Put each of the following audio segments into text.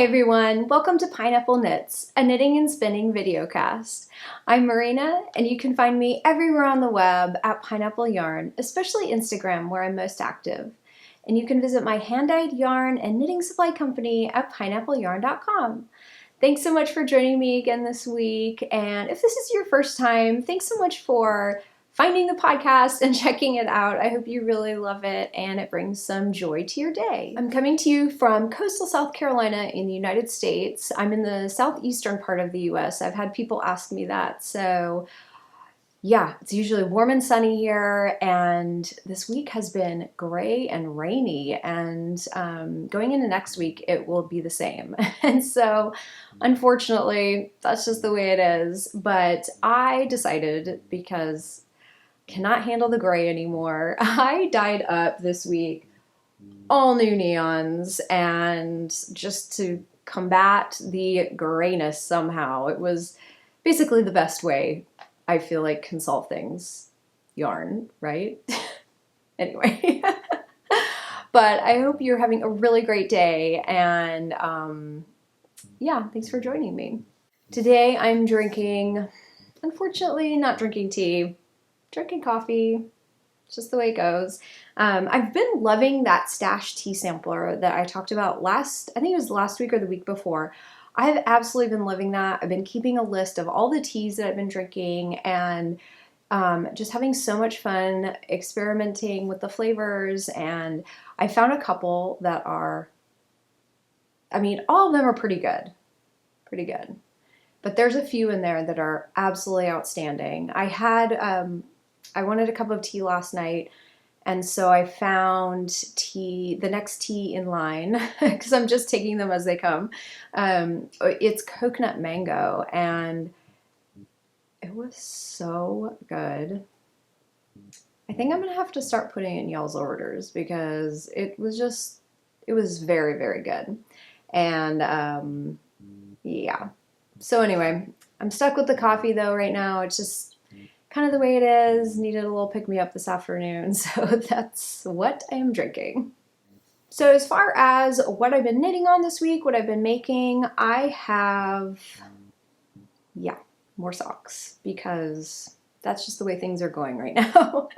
Hey everyone, welcome to Pineapple Knits, a knitting and spinning videocast. I'm Marina, and you can find me everywhere on the web at Pineapple Yarn, especially Instagram where I'm most active. And you can visit my hand-dyed yarn and knitting supply company at pineappleyarn.com. Thanks so much for joining me again this week, and if this is your first time, thanks so much for finding the podcast and checking it out. I hope you really love it and it brings some joy to your day. I'm coming to you from coastal South Carolina in the United States. I'm in the southeastern part of the US. I've had people ask me that. So yeah, it's usually warm and sunny here, and this week has been gray and rainy, and going into next week it will be the same. And so unfortunately that's just the way it is, but I decided, because cannot handle the gray anymore, I dyed up this week all new neons, and just to combat the grayness somehow. It was basically the best way I feel like can solve things. Yarn, right? Anyway. But I hope you're having a really great day, and yeah, thanks for joining me. Today I'm drinking, unfortunately not drinking tea, drinking coffee. It's just the way it goes. I've been loving that stash tea sampler that I talked about I think it was last week or the week before. I've absolutely been loving that. I've been keeping a list of all the teas that I've been drinking, and just having so much fun experimenting with the flavors. And I found a couple that are, I mean, all of them are pretty good. Pretty good. But there's a few in there that are absolutely outstanding. I wanted a cup of tea last night, and so I found the next tea in line, because I'm just taking them as they come. It's coconut mango, and it was so good. I think I'm gonna have to start putting it in y'all's orders, because it was very, very good. And yeah. So anyway, I'm stuck with the coffee though right now. It's just kind of the way it is. Needed a little pick-me-up this afternoon, so that's what I am drinking. So as far as what I've been knitting on this week, what I've been making, I have, yeah, more socks, because that's just the way things are going right now.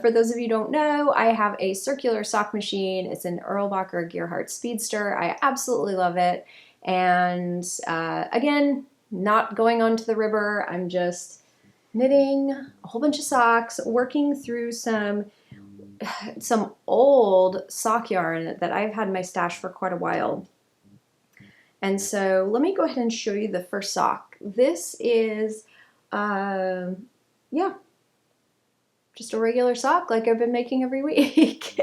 For those of you who don't know, I have a circular sock machine. It's an Erlbacher Gearhart Speedster. I absolutely love it. And again, not going onto the river. I'm just knitting a whole bunch of socks, working through some old sock yarn that I've had in my stash for quite a while. And so let me go ahead and show you the first sock. This is, yeah, just a regular sock like I've been making every week.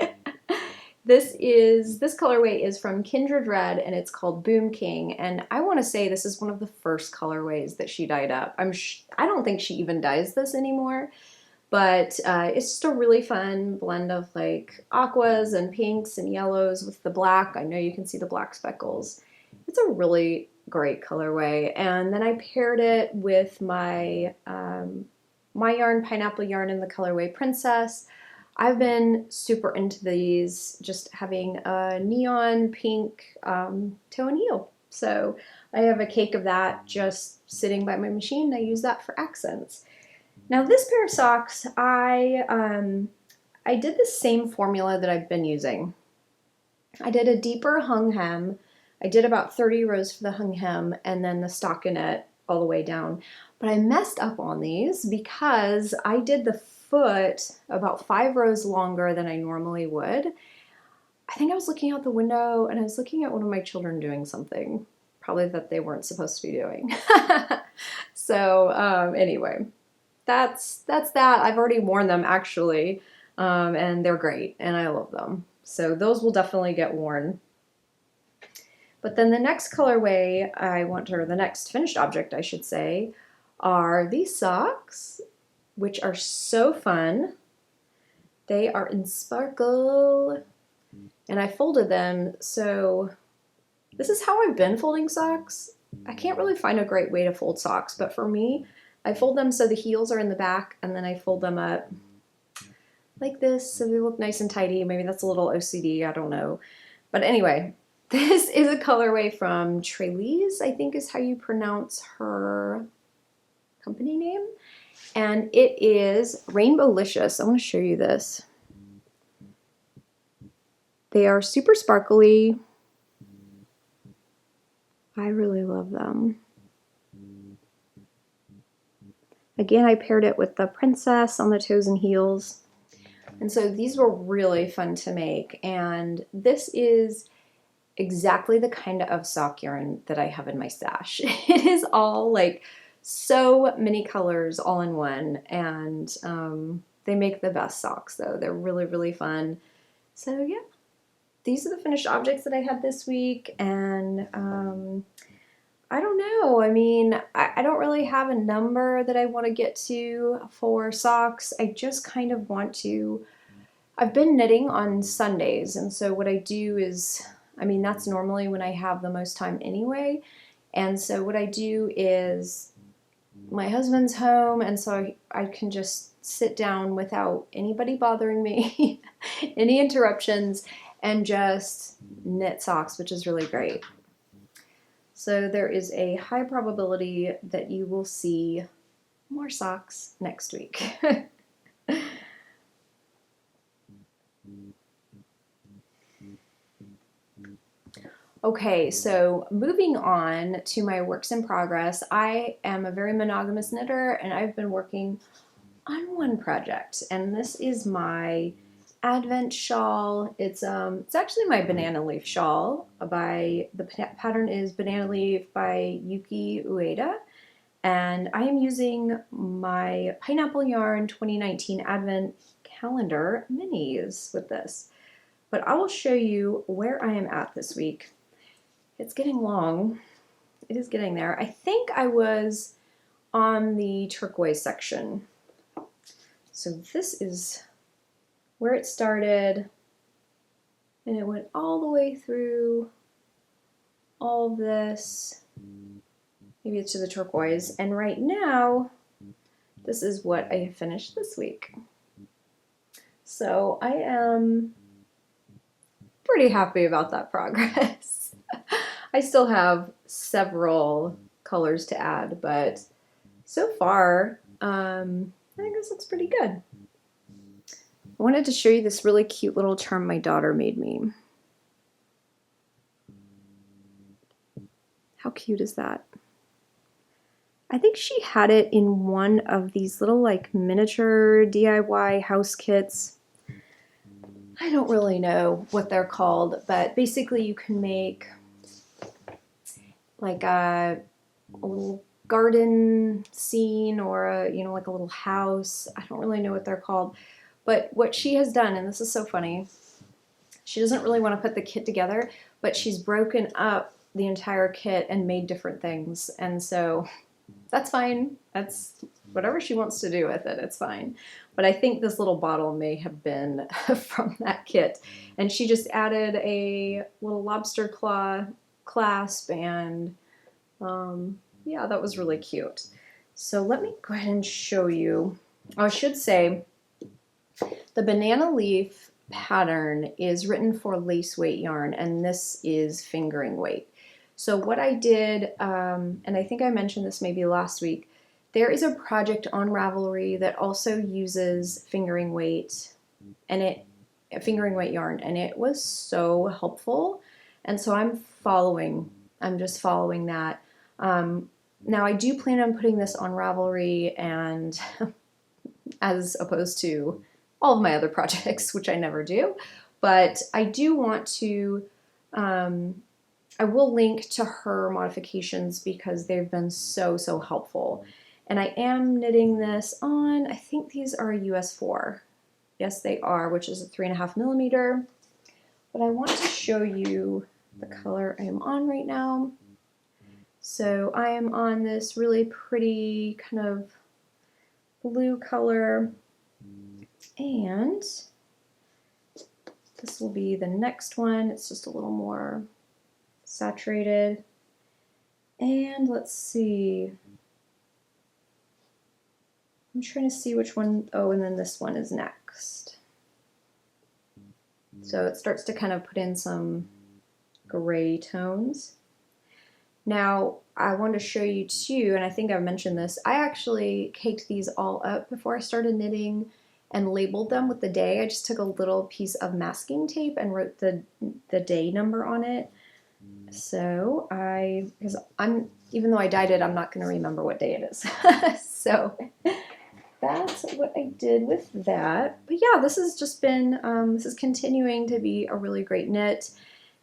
This colorway is from Kindred Red, and it's called Boom King. And I want to say this is one of the first colorways that she dyed up. I don't think she even dyes this anymore, but it's just a really fun blend of like aquas and pinks and yellows with the black. I know you can see the black speckles. It's a really great colorway. And then I paired it with my my yarn, Pineapple Yarn, in the colorway Princess. I've been super into these, just having a neon pink toe and heel. So I have a cake of that just sitting by my machine. I use that for accents. Now this pair of socks, I did the same formula that I've been using. I did a deeper hung hem. I did about 30 rows for the hung hem, and then the stockinette all the way down. But I messed up on these because I did the foot about 5 rows longer than I normally would. I think I was looking out the window and I was looking at one of my children doing something, probably that they weren't supposed to be doing. So anyway, that's that. I've already worn them actually, and they're great and I love them. So those will definitely get worn. But then the next colorway the next finished object I should say, are these socks, which are so fun. They are in sparkle, and I folded them. So this is how I've been folding socks. I can't really find a great way to fold socks, but for me, I fold them so the heels are in the back, and then I fold them up like this so they look nice and tidy. Maybe that's a little OCD, I don't know. But anyway, This is a colorway from Treliz, I think is how you pronounce her company name. And it is Rainbowlicious. I want to show you this. They are super sparkly. I really love them. Again, I paired it with the princess on the toes and heels. And so these were really fun to make. And this is exactly the kind of sock yarn that I have in my stash. It is all like so many colors all in one, and they make the best socks though. They're really, really fun. So yeah, these are the finished objects that I had this week, and I don't know. I mean, I don't really have a number that I want to get to for socks. I just kind of want to, I've been knitting on Sundays, and so what I do is, I mean, that's normally when I have the most time anyway. And so what I do is my husband's home, and so I can just sit down without anybody bothering me, any interruptions, and just knit socks, which is really great. So there is a high probability that you will see more socks next week. Okay, so moving on to my works in progress, I am a very monogamous knitter, and I've been working on one project, and this is my Advent shawl. It's actually my banana leaf shawl. The pattern is Banana Leaf by Yuki Ueda, and I am using my Pineapple Yarn 2019 Advent Calendar minis with this. But I will show you where I am at this week. It's getting long. It is getting there. I think I was on the turquoise section. So this is where it started, and it went all the way through all of this. Maybe it's to the turquoise. And right now, this is what I have finished this week. So I am pretty happy about that progress. I still have several colors to add, but so far, I think this looks pretty good. I wanted to show you this really cute little charm my daughter made me. How cute is that? I think she had it in one of these little like miniature DIY house kits. I don't really know what they're called, but basically you can make like a little garden scene or a, you know, like a little house. I don't really know what they're called. But what she has done, and this is so funny, she doesn't really want to put the kit together, but she's broken up the entire kit and made different things. And so that's fine. That's whatever she wants to do with it, it's fine. But I think this little bottle may have been from that kit. And she just added a little lobster claw clasp, and yeah, that was really cute. So let me go ahead and show you. Oh, I should say the banana leaf pattern is written for lace weight yarn, and this is fingering weight. So what I did, and I think I mentioned this maybe last week, there is a project on Ravelry that also uses fingering weight fingering weight yarn, and it was so helpful. And so I'm just following that. Now I do plan on putting this on Ravelry, and as opposed to all of my other projects, which I never do, but I do want to, I will link to her modifications because they've been so, so helpful. And I am knitting this on, I think these are a US 4. Yes, they are, which is a 3.5 millimeter. But I want to show you the color I am on right now. So I am on this really pretty kind of blue color, and this will be the next one. It's just a little more saturated. And let's see. I'm trying to see which one. Oh, and then this one is next. So it starts to kind of put in some gray tones. Now, I want to show you too, and I think I've mentioned this, I actually caked these all up before I started knitting and labeled them with the day. I just took a little piece of masking tape and wrote the day number on it. So even though I dyed it, I'm not going to remember what day it is. So that's what I did with that. But yeah, this has just been, this is continuing to be a really great knit.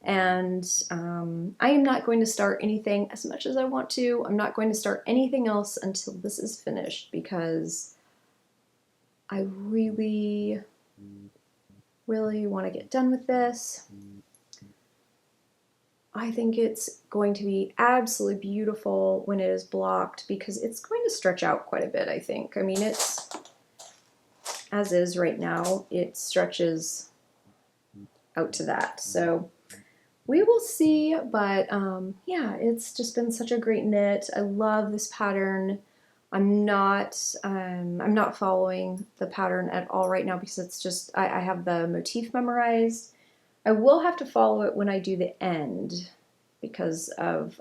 And I am not going to start anything as much as I want to. I'm not going to start anything else until this is finished because I really, really want to get done with this. I think it's going to be absolutely beautiful when it is blocked because it's going to stretch out quite a bit, I think. I mean, it's, as is right now, it stretches out to that. So we will see, but yeah, it's just been such a great knit. I love this pattern. I'm not following the pattern at all right now because it's just, I have the motif memorized. I will have to follow it when I do the end because of,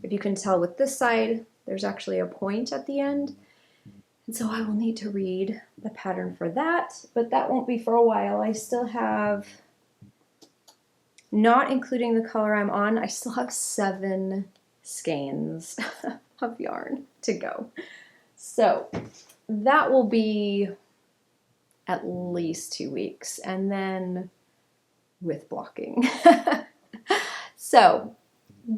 if you can tell with this side, there's actually a point at the end. And so I will need to read the pattern for that, but that won't be for a while. I still have, not including the color I'm on, I still have 7 skeins of yarn to go. So that will be at least 2 weeks, and then with blocking. So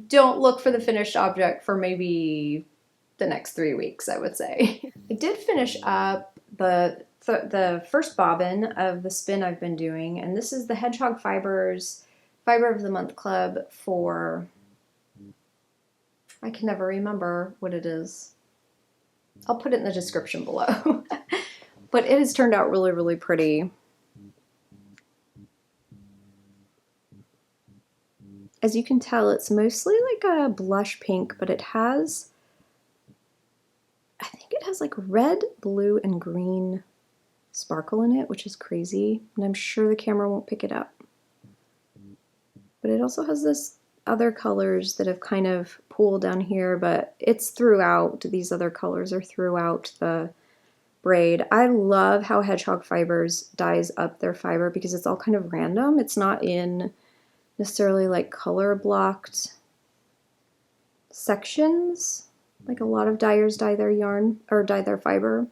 don't look for the finished object for maybe the next 3 weeks, I would say. I did finish up the first bobbin of the spin I've been doing, and this is the Hedgehog Fibres Fiber of the Month Club for, I can never remember what it is. I'll put it in the description below. But it has turned out really, really pretty. As you can tell, it's mostly like a blush pink, but it has, I think it has like red, blue, and green sparkle in it, which is crazy. And I'm sure the camera won't pick it up. But it also has this other colors that have kind of pooled down here, but it's throughout. These other colors are throughout the braid. I love how Hedgehog Fibres dyes up their fiber because it's all kind of random. It's not in necessarily like color blocked sections like a lot of dyers dye their yarn or dye their fiber.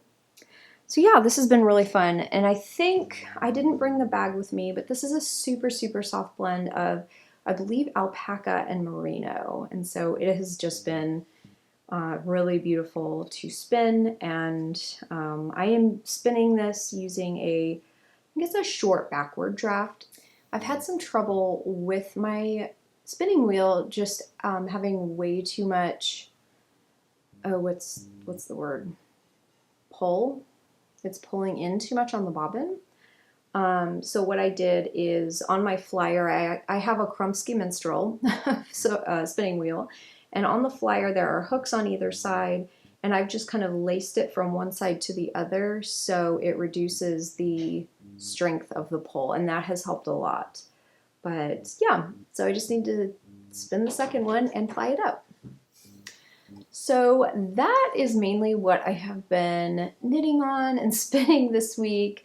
So yeah, this has been really fun, and I think I didn't bring the bag with me, but this is a super, super soft blend of, I believe, alpaca and merino, and so it has just been really beautiful to spin, and I am spinning this using I think it's a short backward draft. I've had some trouble with my spinning wheel just having way too much, what's the word? Pull. It's pulling in too much on the bobbin. So what I did is on my flyer, I have a Kromski Minstrel spinning wheel, and on the flyer there are hooks on either side, and I've just kind of laced it from one side to the other so it reduces the strength of the pull, and that has helped a lot. But yeah, so I just need to spin the second one and ply it up. So that is mainly what I have been knitting on and spinning this week.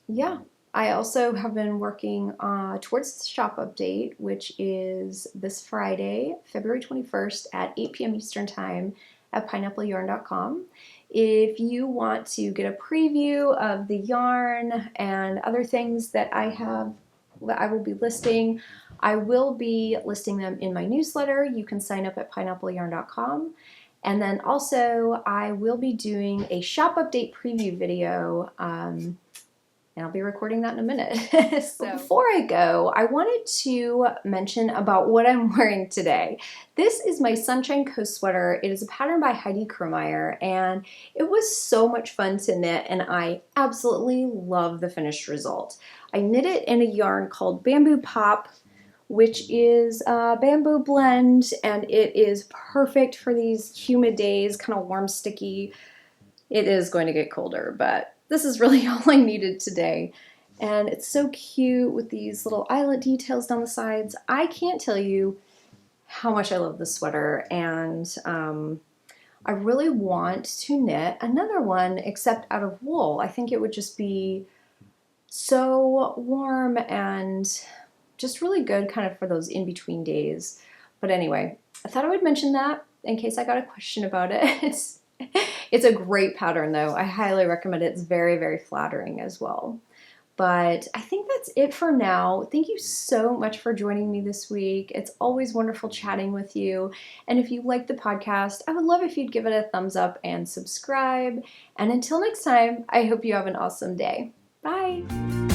Yeah, I also have been working towards the shop update, which is this Friday, February 21st at 8 p.m. Eastern Time at pineappleyarn.com. If you want to get a preview of the yarn and other things that I will be listing, I will be listing them in my newsletter. You can sign up at pineappleyarn.com. And then also I will be doing a shop update preview video, and I'll be recording that in a minute. So before I go, I wanted to mention about what I'm wearing today. This is my Sunshine Coast sweater. It is a pattern by Heidi Kromeyer, and it was so much fun to knit, and I absolutely love the finished result. I knit it in a yarn called Bamboo Pop, which is a bamboo blend, and it is perfect for these humid days, kind of warm, sticky. It is going to get colder, but this is really all I needed today. And it's so cute with these little eyelet details down the sides. I can't tell you how much I love this sweater, and I really want to knit another one except out of wool. I think it would just be so warm and just really good kind of for those in-between days. But anyway, I thought I would mention that in case I got a question about it. It's a great pattern though. I highly recommend it. It's very, very flattering as well. But I think that's it for now. Thank you so much for joining me this week. It's always wonderful chatting with you. And if you like the podcast, I would love if you'd give it a thumbs up and subscribe. And until next time, I hope you have an awesome day. Bye.